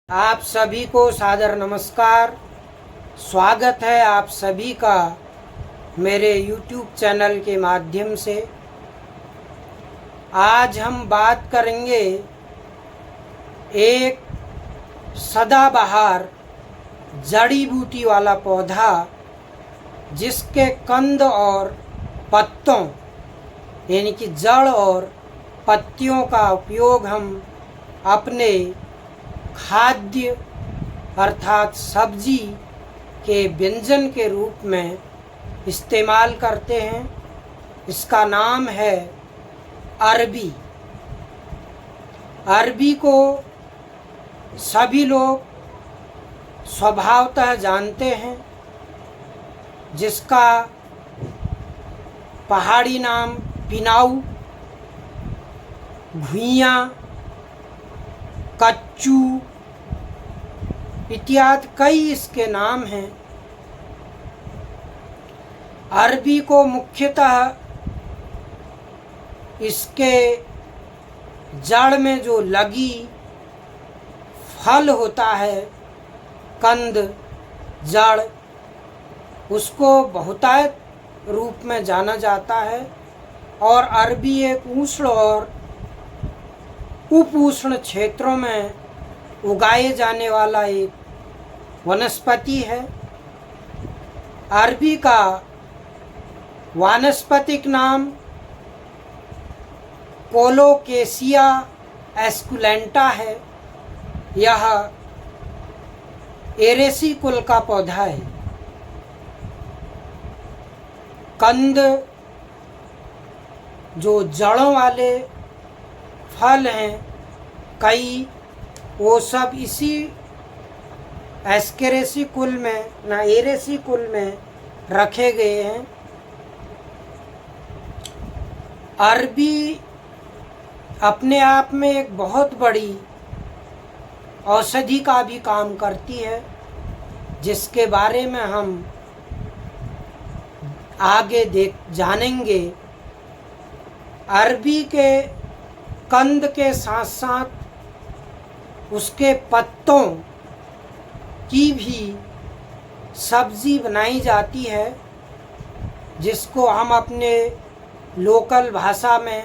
आप सभी को सादर नमस्कार। स्वागत है आप सभी का मेरे YouTube चैनल के माध्यम से। आज हम बात करेंगे एक सदाबहार जड़ी बूटी वाला पौधा जिसके कंद और पत्तों यानी कि जड़ और पत्तियों का उपयोग हम अपने खाद्य अर्थात सब्जी के व्यंजन के रूप में इस्तेमाल करते हैं। इसका नाम है अरबी। अरबी को सभी लोग स्वभावतः जानते हैं, जिसका पहाड़ी नाम पिनाऊ, घुइयाँ, कच्चू इत्यादि कई इसके नाम हैं। अरबी को मुख्यतः इसके जड़ में जो लगी फल होता है, कंद जड़, उसको बहुतायत रूप में जाना जाता है। और अरबी एक उष्ण और उप उष्ण क्षेत्रों में उगाए जाने वाला एक वनस्पति है। अरबी का वानस्पतिक नाम कोलोकेशिया एस्कुलेंटा है। यह एरेसी कुल का पौधा है। कंद जो जड़ों वाले फल हैं कई, वो सब इसी एस्केरेसी कुल में ना एरेसी कुल में रखे गए हैं। अरबी अपने आप में एक बहुत बड़ी औषधि का भी काम करती है, जिसके बारे में हम आगे जानेंगे। अरबी के कंद के साथ साथ उसके पत्तों की भी सब्ज़ी बनाई जाती है, जिसको हम अपने लोकल भाषा में,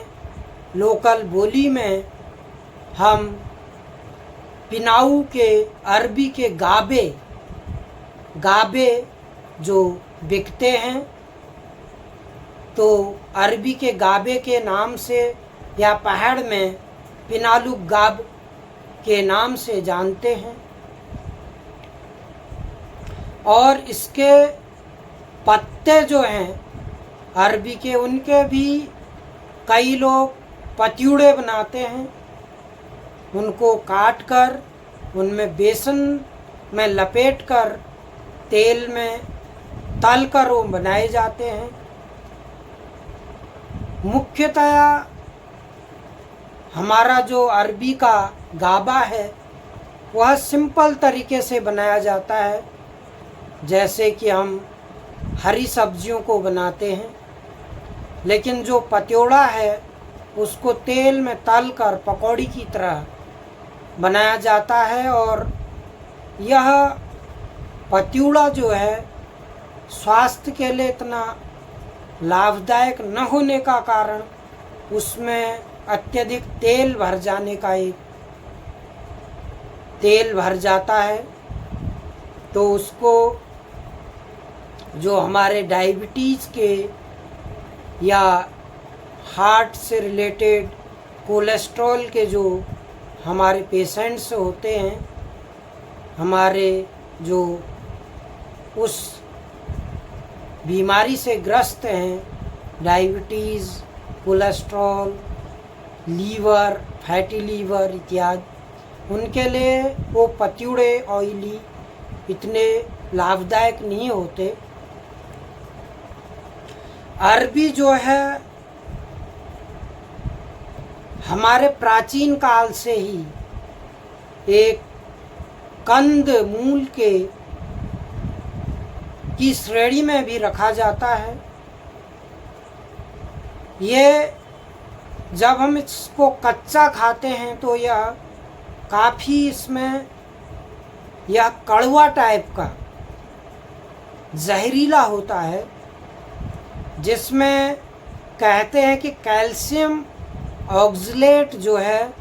लोकल बोली में हम पिनाऊ के अरबी के गाबे जो बिकते हैं, तो अरबी के गाबे के नाम से या पहाड़ में पिनालू गाब के नाम से जानते हैं। और इसके पत्ते जो हैं अरबी के, उनके भी कई लोग पतियूड़े बनाते हैं। उनको काट कर उनमें बेसन में लपेट कर तेल में तल कर वो बनाए जाते हैं। मुख्यतया हमारा जो अरबी का गाबा है वह सिंपल तरीके से बनाया जाता है, जैसे कि हम हरी सब्जियों को बनाते हैं। लेकिन जो पतियोड़ा है उसको तेल में तल कर पकौड़ी की तरह बनाया जाता है। और यह पतियोड़ा जो है स्वास्थ्य के लिए इतना लाभदायक न होने का कारण उसमें अत्यधिक तेल भर जाने का एक तेल भर जाता है। तो उसको जो हमारे डायबिटीज़ के या हार्ट से रिलेटेड कोलेस्ट्रॉल के जो हमारे पेशेंट्स होते हैं, हमारे जो उस बीमारी से ग्रस्त हैं, diabetes, cholesterol, liver, fatty liver इत्यादि, उनके लिए वो पतियूड़े ऑयली इतने लाभदायक नहीं होते। अरबी जो है हमारे प्राचीन काल से ही एक कंद मूल की श्रेणी में भी रखा जाता है। ये जब हम इसको कच्चा खाते हैं तो यह काफ़ी इसमें यह कड़वा टाइप का जहरीला होता है, जिसमें कहते हैं कि कैल्शियम ऑक्सलेट जो है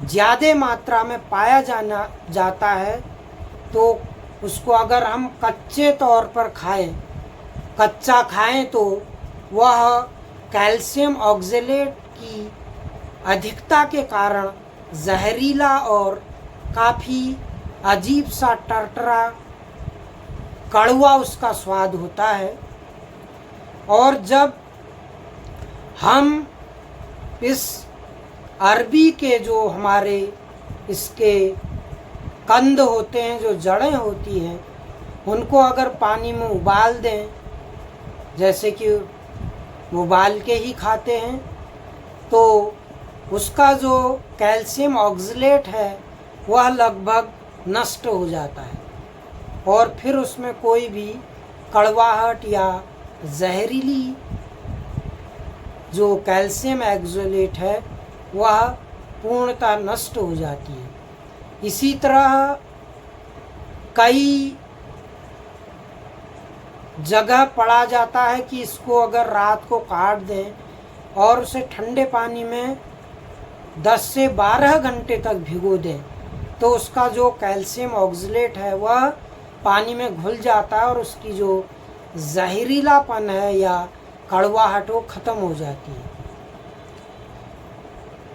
ज़्यादा मात्रा में पाया जाता है। तो उसको अगर हम कच्चे तौर पर कच्चा खाएं तो वह कैल्शियम ऑक्सलेट की अधिकता के कारण जहरीला और काफ़ी अजीब सा टरटरा कड़वा उसका स्वाद होता है। और जब हम इस अरबी के जो हमारे इसके कंद होते हैं, जो जड़ें होती हैं, उनको अगर पानी में उबाल दें, जैसे कि उबाल के ही खाते हैं, तो उसका जो कैल्शियम ऑक्सलेट है वह लगभग नष्ट हो जाता है और फिर उसमें कोई भी कड़वाहट या जहरीली जो कैल्शियम ऑक्सलेट है वह पूर्णतः नष्ट हो जाती है। इसी तरह कई जगह पढ़ा जाता है कि इसको अगर रात को काट दें और उसे ठंडे पानी में 10 से 12 घंटे तक भिगो दें तो उसका जो कैल्शियम ऑक्सलेट है वह पानी में घुल जाता है और उसकी जो जहरीलापन है या कड़वाहट वो ख़त्म हो जाती है।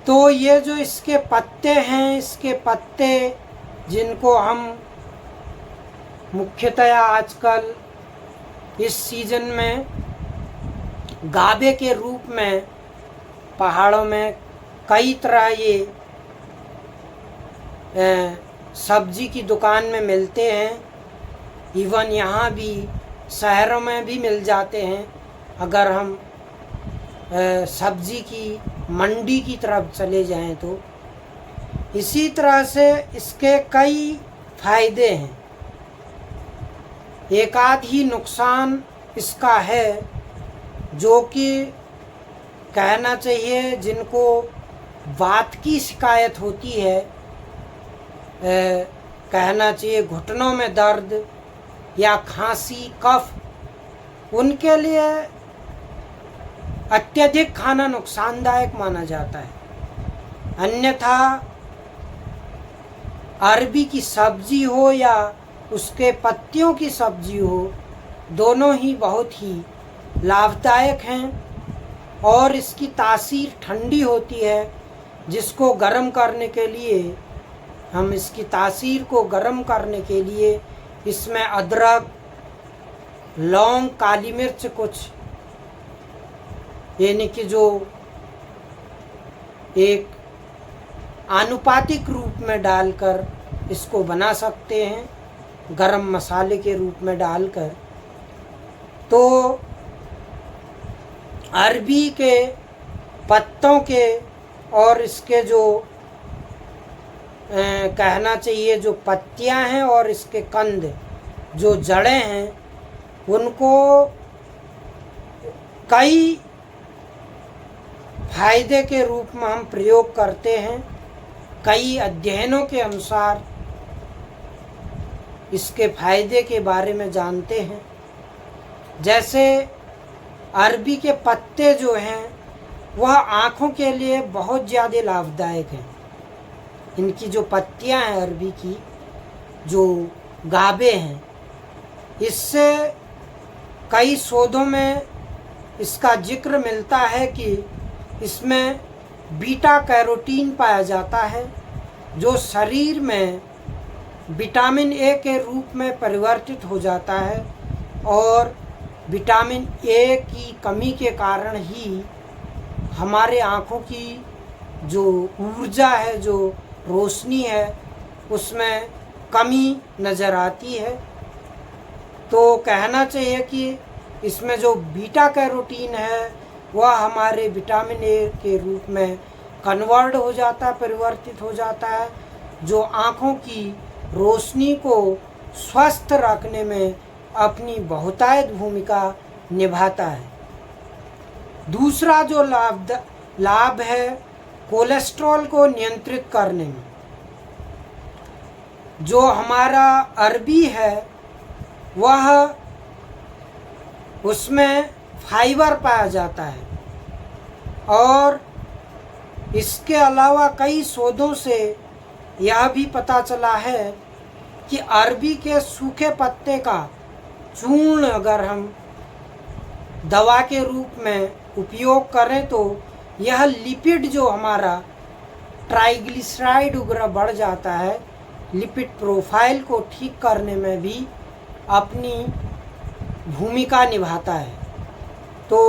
तो ये जो इसके पत्ते हैं, इसके पत्ते जिनको हम मुख्यतया आजकल इस सीज़न में गाबे के रूप में पहाड़ों में कई तरह ये सब्जी की दुकान में मिलते हैं, इवन यहाँ भी शहरों में भी मिल जाते हैं। अगर हम सब्जी की मंडी की तरफ चले जाएं तो इसी तरह से इसके कई फायदे हैं। एक आध ही नुकसान इसका है जो कि कहना चाहिए, जिनको वात की शिकायत होती है, कहना चाहिए घुटनों में दर्द या खांसी कफ, उनके लिए अत्यधिक खाना नुकसानदायक माना जाता है। अन्यथा अरबी की सब्जी हो या उसके पत्तियों की सब्जी हो, दोनों ही बहुत ही लाभदायक हैं और इसकी तासीर ठंडी होती है, जिसको गर्म करने के लिए हम इसकी तासीर को गर्म करने के लिए इसमें अदरक, लौंग, काली मिर्च कुछ यानी कि जो एक आनुपातिक रूप में डालकर इसको बना सकते हैं, गरम मसाले के रूप में डालकर। तो अरबी के पत्तों के और इसके जो कहना चाहिए जो पत्तियां हैं और इसके कंद जो जड़ें हैं, उनको कई फायदे के रूप में हम प्रयोग करते हैं। कई अध्ययनों के अनुसार इसके फायदे के बारे में जानते हैं। जैसे अरबी के पत्ते जो हैं वह आँखों के लिए बहुत ज़्यादा लाभदायक हैं। इनकी जो पत्तियां हैं अरबी की, जो गाबे हैं, इससे कई शोधों में इसका जिक्र मिलता है कि इसमें बीटा कैरोटीन पाया जाता है, जो शरीर में विटामिन ए के रूप में परिवर्तित हो जाता है और विटामिन ए की कमी के कारण ही हमारे आँखों की जो ऊर्जा है, जो रोशनी है, उसमें कमी नज़र आती है। तो कहना चाहिए कि इसमें जो बीटा कैरोटीन है वह हमारे विटामिन ए के रूप में कन्वर्ट हो जाता है, परिवर्तित हो जाता है, जो आँखों की रोशनी को स्वस्थ रखने में अपनी बहुतायत भूमिका निभाता है। दूसरा जो लाभ है कोलेस्ट्रॉल को नियंत्रित करने में। जो हमारा अरबी है वह उसमें फाइबर पाया जाता है, और इसके अलावा कई शोधों से यह भी पता चला है कि अरबी के सूखे पत्ते का चूर्ण अगर हम दवा के रूप में उपयोग करें तो यह लिपिड जो हमारा ट्राइग्लिसराइड वगैरह बढ़ जाता है, लिपिड प्रोफाइल को ठीक करने में भी अपनी भूमिका निभाता है। तो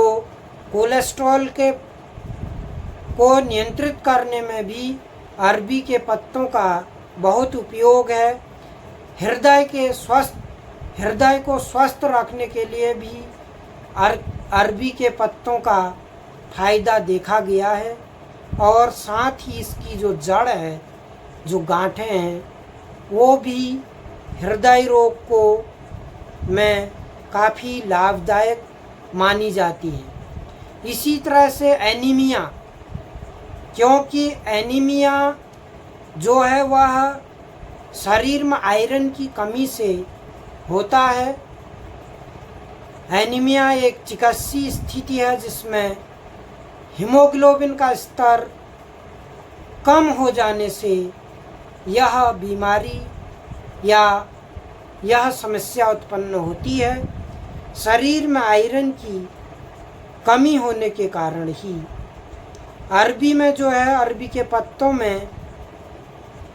कोलेस्ट्रॉल को नियंत्रित करने में भी अरबी के पत्तों का बहुत उपयोग है। हृदय को स्वस्थ रखने के लिए भी अरबी के पत्तों का फायदा देखा गया है, और साथ ही इसकी जो जड़ है, जो गांठें हैं, वो भी हृदय रोग को में काफ़ी लाभदायक मानी जाती है। इसी तरह से एनीमिया, क्योंकि एनीमिया जो है वह शरीर में आयरन की कमी से होता है। एनीमिया एक चिकित्सीय स्थिति है जिसमें हीमोग्लोबिन का स्तर कम हो जाने से यह बीमारी या यह समस्या उत्पन्न होती है। शरीर में आयरन की कमी होने के कारण ही अरबी में जो है, अरबी के पत्तों में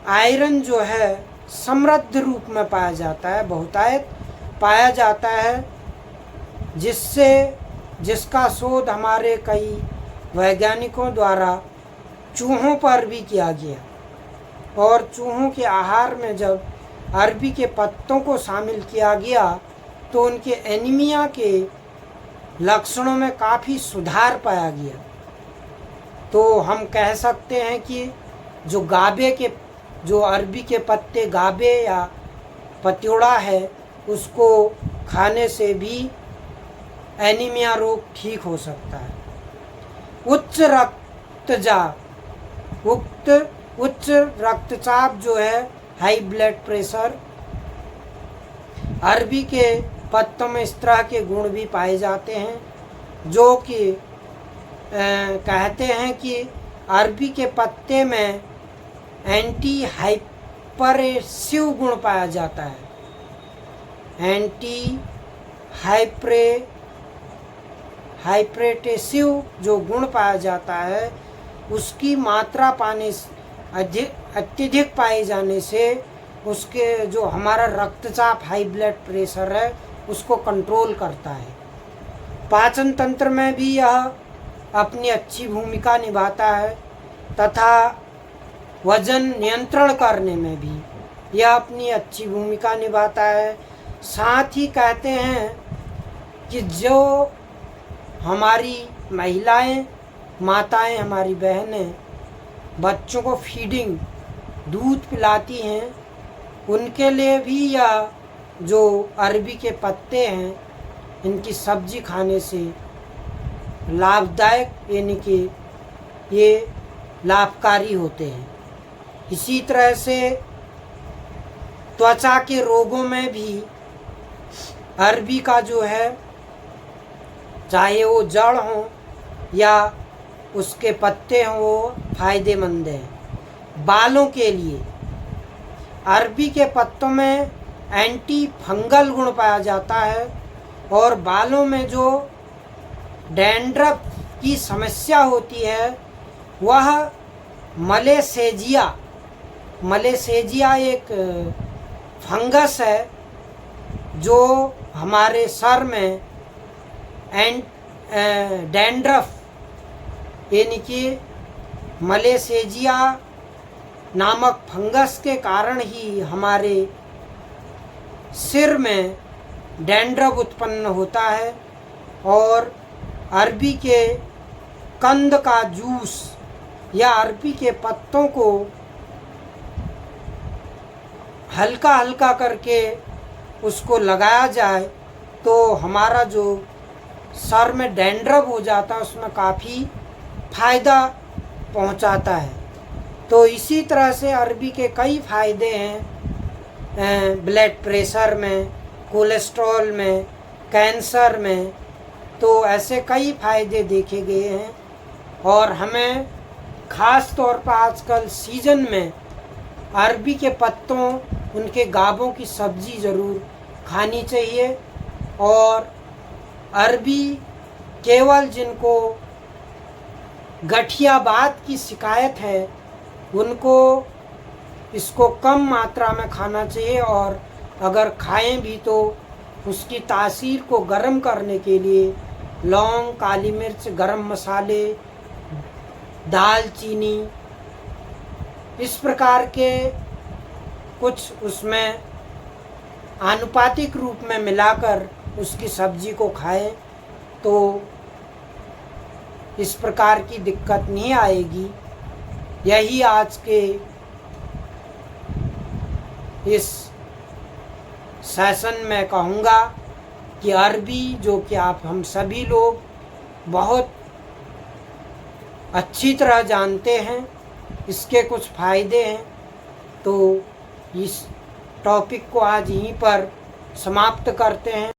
आयरन जो है समृद्ध रूप में पाया जाता है, बहुतायत पाया जाता है, जिसका शोध हमारे कई वैज्ञानिकों द्वारा चूहों पर भी किया गया, और चूहों के आहार में जब अरबी के पत्तों को शामिल किया गया तो उनके एनीमिया के लक्षणों में काफ़ी सुधार पाया गया। तो हम कह सकते हैं कि जो अरबी के पत्ते गाबे या पतियोड़ा है, उसको खाने से भी एनीमिया रोग ठीक हो सकता है। उच्च रक्तचाप जो है, हाई ब्लड प्रेशर, अरबी के पत्तों में इस तरह के गुण भी पाए जाते हैं, जो कि कहते हैं कि अरबी के पत्ते में एंटी हाइपरेसिव गुण पाया जाता है। एंटी हाइपरेटेसिव जो गुण पाया जाता है, उसकी मात्रा पाने अत्यधिक पाए जाने से उसके जो हमारा रक्तचाप, हाई ब्लड प्रेशर है, उसको कंट्रोल करता है। पाचन तंत्र में भी यह अपनी अच्छी भूमिका निभाता है, तथा वजन नियंत्रण करने में भी यह अपनी अच्छी भूमिका निभाता है। साथ ही कहते हैं कि जो हमारी महिलाएं, माताएं, हमारी बहनें बच्चों को फीडिंग, दूध पिलाती हैं, उनके लिए भी यह जो अरबी के पत्ते हैं, इनकी सब्जी खाने से लाभदायक, यानी कि ये लाभकारी होते हैं। इसी तरह से त्वचा के रोगों में भी अरबी का जो है, चाहे वो जड़ हो या उसके पत्ते हों, वो फायदेमंद हैं। बालों के लिए अरबी के पत्तों में एंटी फंगल गुण पाया जाता है, और बालों में जो डैंड्रफ की समस्या होती है वह मलेसेजिया एक फंगस है जो हमारे सर में डैंड्रफ, यानी कि मलेसेजिया नामक फंगस के कारण ही हमारे सिर में डैंड्रफ उत्पन्न होता है। और अरबी के कंद का जूस या अरबी के पत्तों को हल्का हल्का करके उसको लगाया जाए तो हमारा जो सर में डैंड्रफ हो जाता है उसमें काफ़ी फायदा पहुंचाता है। तो इसी तरह से अरबी के कई फायदे हैं, ब्लड प्रेशर में, कोलेस्ट्रॉल में, कैंसर में, तो ऐसे कई फायदे देखे गए हैं। और हमें ख़ास तौर पर आजकल सीज़न में अरबी के पत्तों, उनके गाभों की सब्ज़ी ज़रूर खानी चाहिए। और अरबी केवल जिनको गठियाबात की शिकायत है उनको इसको कम मात्रा में खाना चाहिए, और अगर खाएं भी तो उसकी तासीर को गर्म करने के लिए लौंग, काली मिर्च, गरम मसाले, दालचीनी, इस प्रकार के कुछ उसमें आनुपातिक रूप में मिलाकर उसकी सब्जी को खाएं तो इस प्रकार की दिक्कत नहीं आएगी। यही आज के इस सेशन में कहूँगा कि अरबी, जो कि आप हम सभी लोग बहुत अच्छी तरह जानते हैं, इसके कुछ फ़ायदे हैं। तो इस टॉपिक को आज यहीं पर समाप्त करते हैं।